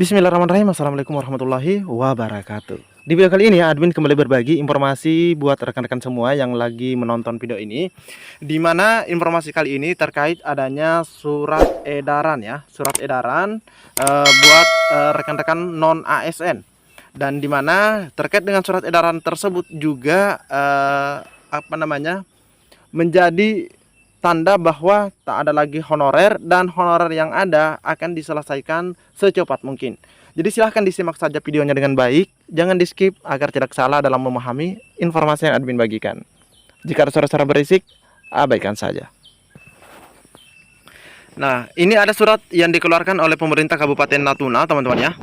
Bismillahirrahmanirrahim. Assalamualaikum warahmatullahi wabarakatuh. Di video kali ini admin kembali berbagi informasi buat rekan-rekan semua yang lagi menonton video ini, di mana informasi kali ini terkait adanya surat edaran ya, surat edaran buat rekan-rekan non ASN, dan di mana terkait dengan surat edaran tersebut juga menjadi tanda bahwa tak ada lagi honorer dan honorer yang ada akan diselesaikan secepat mungkin. Jadi silahkan disimak saja videonya dengan baik, jangan di skip agar tidak salah dalam memahami informasi yang admin bagikan. Jika ada suara-suara berisik, abaikan saja. Nah, ini ada surat yang dikeluarkan oleh pemerintah Kabupaten Natuna, teman-teman ya.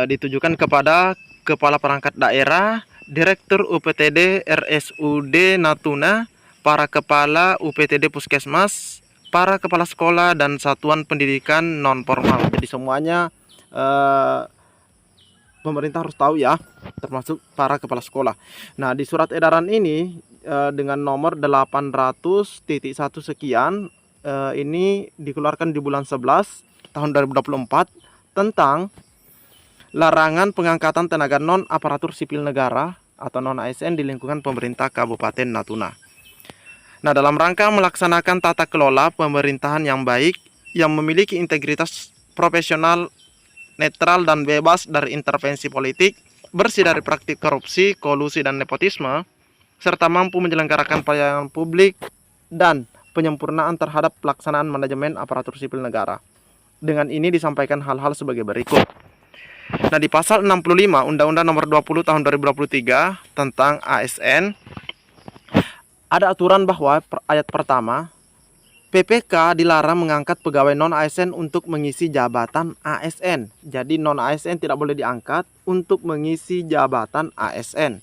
Ditujukan kepada Kepala Perangkat Daerah, Direktur UPTD RSUD Natuna, para kepala UPTD Puskesmas, para kepala sekolah dan satuan pendidikan non formal. Jadi semuanya pemerintah harus tahu ya, termasuk para kepala sekolah. Nah, di surat edaran ini dengan nomor 800.1 sekian ini dikeluarkan di bulan 11 tahun 2024 tentang larangan pengangkatan tenaga non aparatur sipil negara atau non ASN di lingkungan pemerintah Kabupaten Natuna. Nah, dalam rangka melaksanakan tata kelola pemerintahan yang baik, yang memiliki integritas profesional, netral dan bebas dari intervensi politik, bersih dari praktik korupsi, kolusi dan nepotisme, serta mampu menyelenggarakan pelayanan publik dan penyempurnaan terhadap pelaksanaan manajemen aparatur sipil negara. Dengan ini disampaikan hal-hal sebagai berikut. Nah, di pasal 65 Undang-Undang Nomor 20 Tahun 2023 tentang ASN ada aturan bahwa ayat pertama, PPK dilarang mengangkat pegawai non-ASN untuk mengisi jabatan ASN. Jadi non-ASN tidak boleh diangkat untuk mengisi jabatan ASN.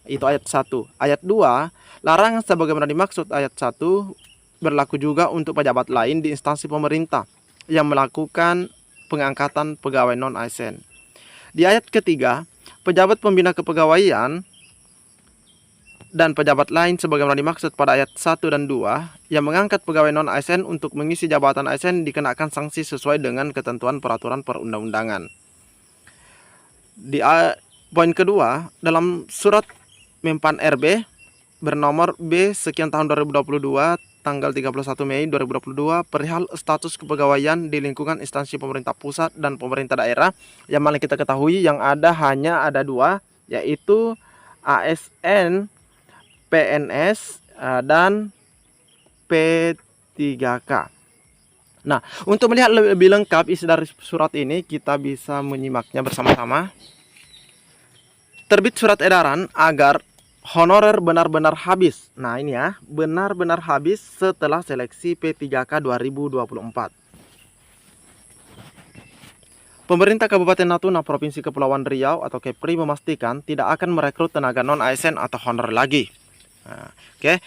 Itu ayat 1. Ayat 2, larangan sebagaimana dimaksud ayat 1 berlaku juga untuk pejabat lain di instansi pemerintah yang melakukan pengangkatan pegawai non-ASN. Di ayat ketiga, pejabat pembina kepegawaian dan pejabat lain sebagaimana dimaksud pada ayat 1 dan 2 yang mengangkat pegawai non-ASN untuk mengisi jabatan ASN dikenakan sanksi sesuai dengan ketentuan peraturan perundang-undangan. Di poin kedua, dalam surat Mempan RB bernomor B sekian tahun 2022 tanggal 31 Mei 2022 perihal status kepegawaian di lingkungan instansi pemerintah pusat dan pemerintah daerah, yang mana kita ketahui yang hanya ada dua, yaitu ASN PNS dan P3K. Nah, untuk melihat lebih lengkap isi dari surat ini, kita bisa menyimaknya bersama-sama. Terbit surat edaran agar honorer benar-benar habis. Nah, ini ya, benar-benar habis setelah seleksi P3K 2024. Pemerintah Kabupaten Natuna Provinsi Kepulauan Riau atau Kepri memastikan tidak akan merekrut tenaga non-ASN atau honorer lagi. Nah, oke.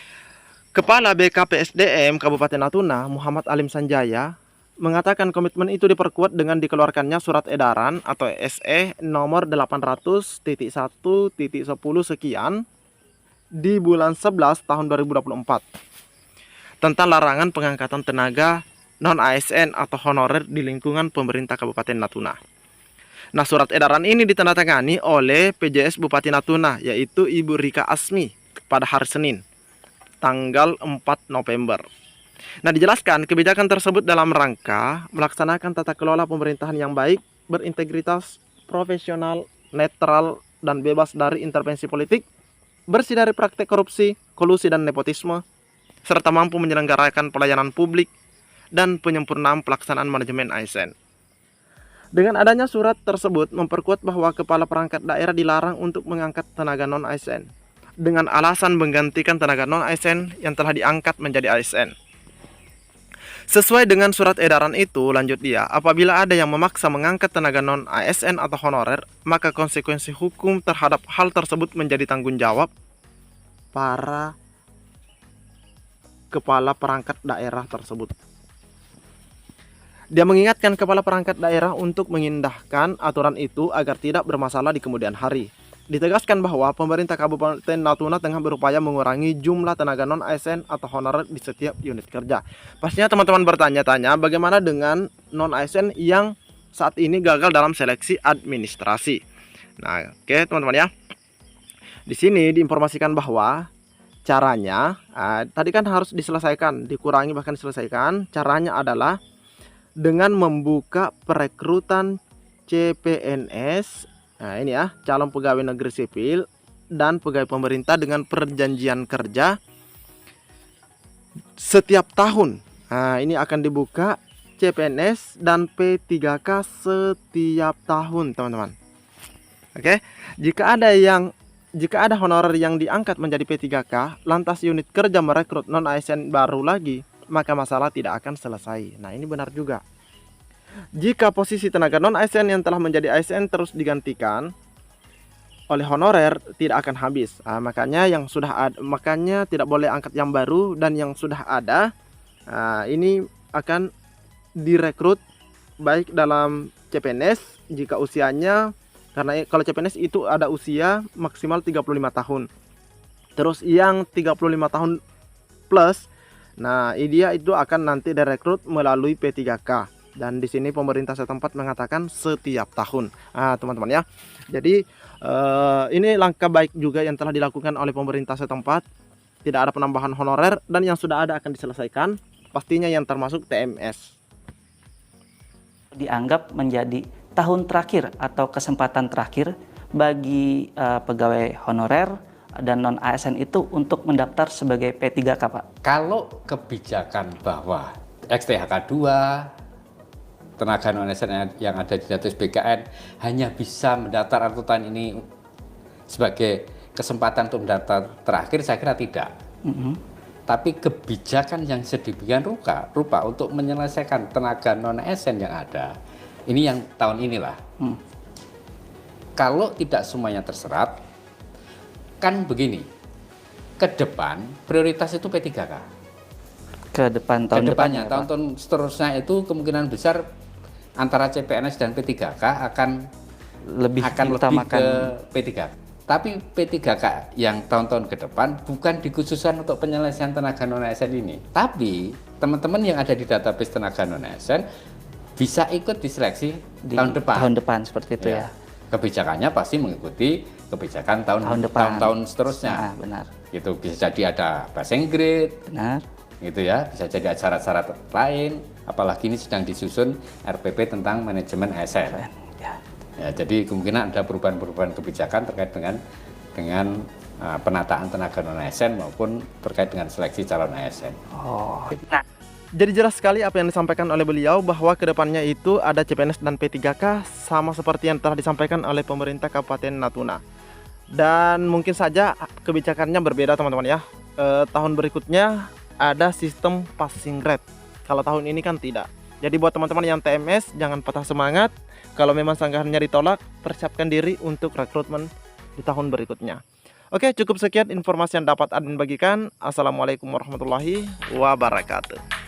Kepala BKPSDM Kabupaten Natuna Muhammad Alim Sanjaya mengatakan komitmen itu diperkuat dengan dikeluarkannya surat edaran atau SE nomor 800.1.10 sekian di bulan 11 tahun 2024 tentang larangan pengangkatan tenaga non-ASN atau honorer di lingkungan pemerintah Kabupaten Natuna. Nah, surat edaran ini ditandatangani oleh PJS Bupati Natuna, yaitu Ibu Rika Asmi, pada hari Senin, tanggal 4 November. Nah, dijelaskan kebijakan tersebut dalam rangka melaksanakan tata kelola pemerintahan yang baik, berintegritas, profesional, netral, dan bebas dari intervensi politik, bersih dari praktek korupsi, kolusi, dan nepotisme, serta mampu menyelenggarakan pelayanan publik dan penyempurnaan pelaksanaan manajemen ASN. Dengan adanya surat tersebut memperkuat bahwa kepala perangkat daerah dilarang untuk mengangkat tenaga non-ASN dengan alasan menggantikan tenaga non-ASN yang telah diangkat menjadi ASN. Sesuai dengan surat edaran itu, lanjut dia, apabila ada yang memaksa mengangkat tenaga non-ASN atau honorer, maka konsekuensi hukum terhadap hal tersebut menjadi tanggung jawab para kepala perangkat daerah tersebut. Dia mengingatkan kepala perangkat daerah untuk mengindahkan aturan itu agar tidak bermasalah di kemudian hari. Ditegaskan bahwa pemerintah Kabupaten Natuna tengah berupaya mengurangi jumlah tenaga non-ASN atau honorer di setiap unit kerja. Pastinya teman-teman bertanya-tanya bagaimana dengan non-ASN yang saat ini gagal dalam seleksi administrasi. Nah, oke teman-teman ya. Di sini diinformasikan bahwa caranya tadi kan harus diselesaikan, dikurangi bahkan diselesaikan. Caranya adalah dengan membuka perekrutan CPNS. Nah, ini ya, calon pegawai negeri sipil dan pegawai pemerintah dengan perjanjian kerja setiap tahun. Nah, ini akan dibuka CPNS dan P3K setiap tahun, teman-teman. Oke, jika ada honorer yang diangkat menjadi P3K, lantas unit kerja merekrut non ASN baru lagi, maka masalah tidak akan selesai. Nah, ini benar juga. Jika posisi tenaga non ASN yang telah menjadi ASN terus digantikan oleh honorer, tidak akan habis. Makanya makanya tidak boleh angkat yang baru, dan yang sudah ada ini akan direkrut baik dalam CPNS jika usianya, karena kalau CPNS itu ada usia maksimal 35 tahun. Terus yang 35 tahun plus, nah dia itu akan nanti direkrut melalui P3K. Dan di sini pemerintah setempat mengatakan setiap tahun. Teman-teman ya. Jadi ini langkah baik juga yang telah dilakukan oleh pemerintah setempat. Tidak ada penambahan honorer, dan yang sudah ada akan diselesaikan. Pastinya yang termasuk TMS. Dianggap menjadi tahun terakhir atau kesempatan terakhir bagi pegawai honorer dan non ASN itu untuk mendaftar sebagai P3K, Pak. Kalau kebijakan bahwa XTHK 2 tenaga non ASN yang ada di status BKN hanya bisa mendaftar atau tahun ini sebagai kesempatan untuk mendaftar terakhir, saya kira tidak. Tapi kebijakan yang sedemikian rupa untuk menyelesaikan tenaga non ASN yang ada, ini yang tahun inilah. Kalau tidak semuanya terserap, kan begini, ke depan prioritas itu P3K. Ke depan tahun depannya, tahun seterusnya itu kemungkinan besar antara CPNS dan P3K akan lebih ke P3K. Tapi P3K yang tahun-tahun ke depan bukan dikhususkan untuk penyelesaian tenaga non ASN ini. Tapi teman-teman yang ada di database tenaga non ASN bisa ikut diseleksi di tahun depan. Tahun depan seperti itu ya. Kebijakannya pasti mengikuti kebijakan tahun-tahun seterusnya. Benar. Gitu, bisa jadi ada passing grade. Benar. Gitu ya, bisa jadi syarat-syarat lain. Apalagi ini sedang disusun RPP tentang manajemen ASN. Ya, jadi kemungkinan ada perubahan-perubahan kebijakan terkait dengan penataan tenaga non ASN maupun terkait dengan seleksi calon ASN. Nah, jadi jelas sekali apa yang disampaikan oleh beliau, bahwa kedepannya itu ada CPNS dan P3K sama seperti yang telah disampaikan oleh pemerintah Kabupaten Natuna. Dan mungkin saja kebijakannya berbeda, teman-teman ya. Tahun berikutnya ada sistem passing grade. Kalau tahun ini kan tidak. Jadi buat teman-teman yang TMS, jangan patah semangat. Kalau memang sanggahannya ditolak, persiapkan diri untuk rekrutmen di tahun berikutnya. Oke, cukup sekian informasi yang dapat admin bagikan. Assalamualaikum warahmatullahi wabarakatuh.